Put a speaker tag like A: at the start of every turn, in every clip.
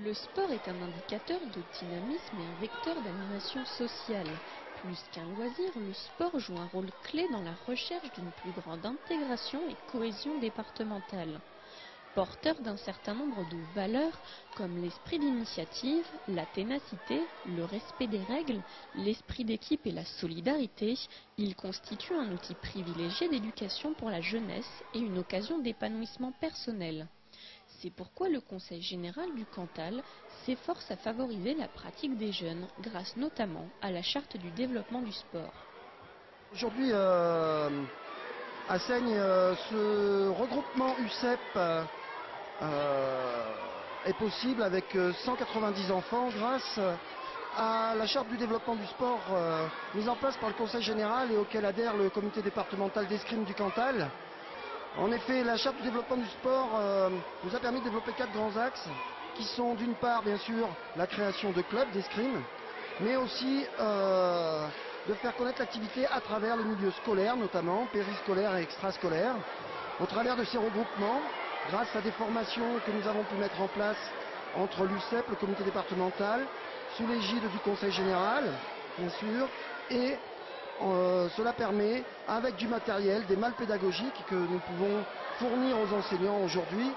A: Le sport est un indicateur de dynamisme et un vecteur d'animation sociale. Plus qu'un loisir, le sport joue un rôle clé dans la recherche d'une plus grande intégration et cohésion départementale. Porteur d'un certain nombre de valeurs comme l'esprit d'initiative, la ténacité, le respect des règles, l'esprit d'équipe et la solidarité, il constitue un outil privilégié d'éducation pour la jeunesse et une occasion d'épanouissement personnel. C'est pourquoi le Conseil général du Cantal s'efforce à favoriser la pratique des jeunes grâce notamment à la charte du développement du sport.
B: Aujourd'hui, à Seigne, ce regroupement UCEP est possible avec 190 enfants grâce à la charte du développement du sport mise en place par le Conseil général et auquel adhère le comité départemental d'escrime du Cantal. En effet, la charte du développement du sport nous a permis de développer 4 grands axes qui sont d'une part bien sûr la création de clubs d'escrime, mais aussi de faire connaître l'activité à travers le milieu scolaire, notamment périscolaire et extrascolaire, au travers de ces regroupements, grâce à des formations que nous avons pu mettre en place entre l'UCEP, le comité départemental, sous l'égide du Conseil général, bien sûr, et cela permet, avec du matériel, des malles pédagogiques que nous pouvons fournir aux enseignants aujourd'hui,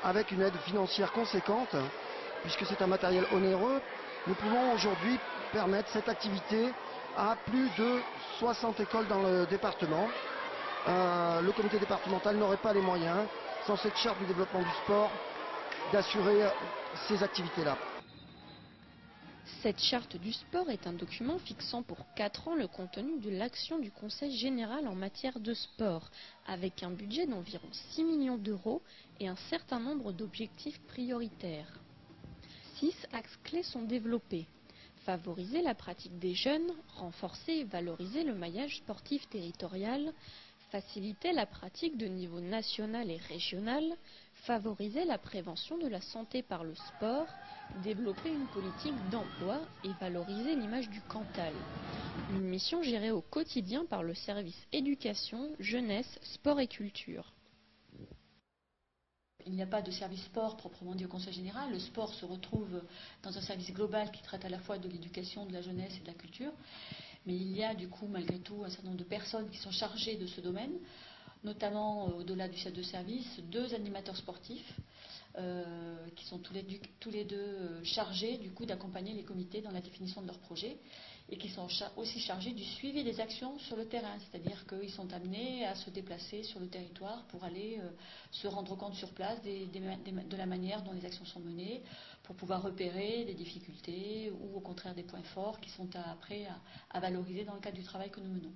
B: avec une aide financière conséquente, puisque c'est un matériel onéreux, nous pouvons aujourd'hui permettre cette activité à plus de 60 écoles dans le département. Le comité départemental n'aurait pas les moyens, sans cette charte du développement du sport, d'assurer ces activités-là.
A: Cette charte du sport est un document fixant pour 4 ans le contenu de l'action du Conseil général en matière de sport, avec un budget d'environ 6 millions d'euros et un certain nombre d'objectifs prioritaires. 6 axes clés sont développés. Favoriser la pratique des jeunes, renforcer et valoriser le maillage sportif territorial, faciliter la pratique de niveau national et régional, favoriser la prévention de la santé par le sport, développer une politique d'emploi et valoriser l'image du Cantal. Une mission gérée au quotidien par le service éducation, jeunesse, sport et culture.
C: Il n'y a pas de service sport proprement dit au Conseil général. Le sport se retrouve dans un service global qui traite à la fois de l'éducation, de la jeunesse et de la culture. Mais il y a du coup malgré tout un certain nombre de personnes qui sont chargées de ce domaine, notamment au-delà du chef de service, 2 animateurs sportifs qui sont tous les deux chargés du coup d'accompagner les comités dans la définition de leurs projets et qui sont aussi chargés du suivi des actions sur le terrain, c'est-à-dire qu'ils sont amenés à se déplacer sur le territoire pour aller se rendre compte sur place de la manière dont les actions sont menées, pour pouvoir repérer des difficultés ou au contraire des points forts qui sont après à valoriser dans le cadre du travail que nous menons.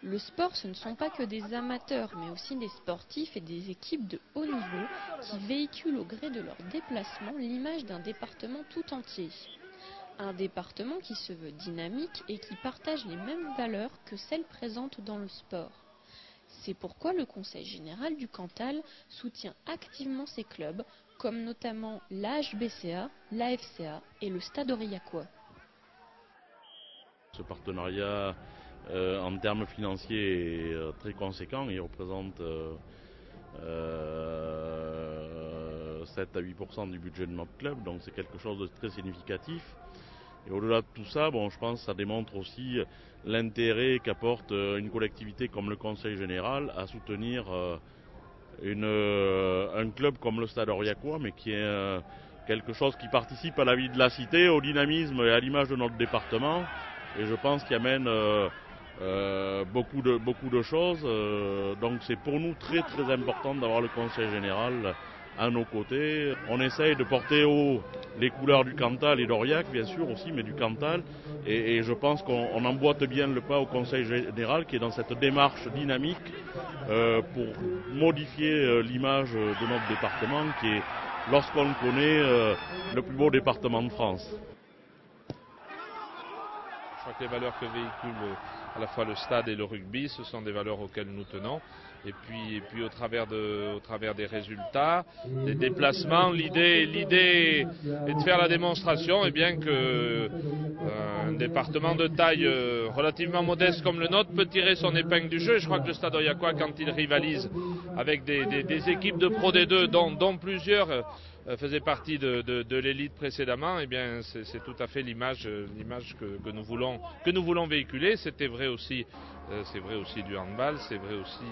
A: Le sport, ce ne sont pas que des amateurs, mais aussi des sportifs et des équipes de haut niveau qui véhiculent au gré de leurs déplacements l'image d'un département tout entier. Un département qui se veut dynamique et qui partage les mêmes valeurs que celles présentes dans le sport. C'est pourquoi le Conseil général du Cantal soutient activement ces clubs, comme notamment l'AHBCA, l'AFCA et le Stade Aurillacois.
D: Ce partenariat en termes financiers est très conséquent. Il représente 7 à 8% du budget de notre club, donc c'est quelque chose de très significatif. Et au-delà de tout ça, je pense que ça démontre aussi l'intérêt qu'apporte une collectivité comme le Conseil général à soutenir un club comme le Stade Aurillacois, mais qui est quelque chose qui participe à la vie de la cité, au dynamisme et à l'image de notre département. Et je pense qu'il amène beaucoup de choses. Donc c'est pour nous très très important d'avoir le Conseil général à nos côtés. On essaye de porter haut les couleurs du Cantal et d'Aurillac, bien sûr aussi, mais du Cantal. Et je pense qu'on emboîte bien le pas au Conseil général qui est dans cette démarche dynamique pour modifier l'image de notre département qui est, lorsqu'on le connaît, le plus beau département de France.
E: Je crois que les valeurs que véhicule à la fois le stade et le rugby, ce sont des valeurs auxquelles nous tenons. Et puis au travers des résultats, des déplacements, l'idée est de faire la démonstration que Un département de taille relativement modeste comme le nôtre peut tirer son épingle du jeu. Et je crois que le Stade Oyakwa, quand il rivalise avec des équipes de Pro D2 dont plusieurs faisaient partie de l'élite précédemment, eh bien c'est tout à fait l'image que nous voulons véhiculer. C'est vrai aussi du handball, c'est vrai aussi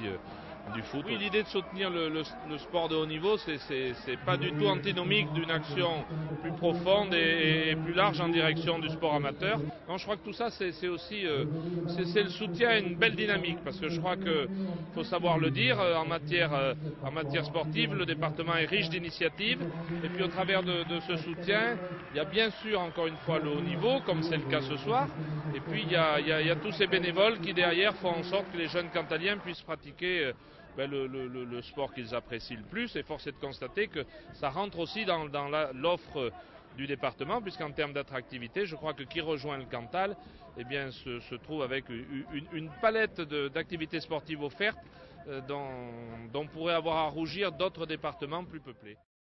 E: du foot. Oui, l'idée de soutenir le sport de haut niveau, c'est pas du tout antinomique d'une action plus profonde et plus large en direction du sport amateur. Non, je crois que tout ça, c'est aussi le soutien à une belle dynamique, parce que je crois qu'il faut savoir le dire, en matière sportive, le département est riche d'initiatives, et puis au travers de ce soutien, il y a bien sûr encore une fois le haut niveau, comme c'est le cas ce soir, et puis il y a tous ces bénévoles qui derrière font en sorte que les jeunes cantaliens puissent pratiquer le sport qu'ils apprécient le plus, et force est de constater que ça rentre aussi dans l'offre du département, puisqu'en termes d'attractivité, je crois que qui rejoint le Cantal eh bien, se trouve avec une palette d'activités sportives offertes dont pourraient avoir à rougir d'autres départements plus peuplés.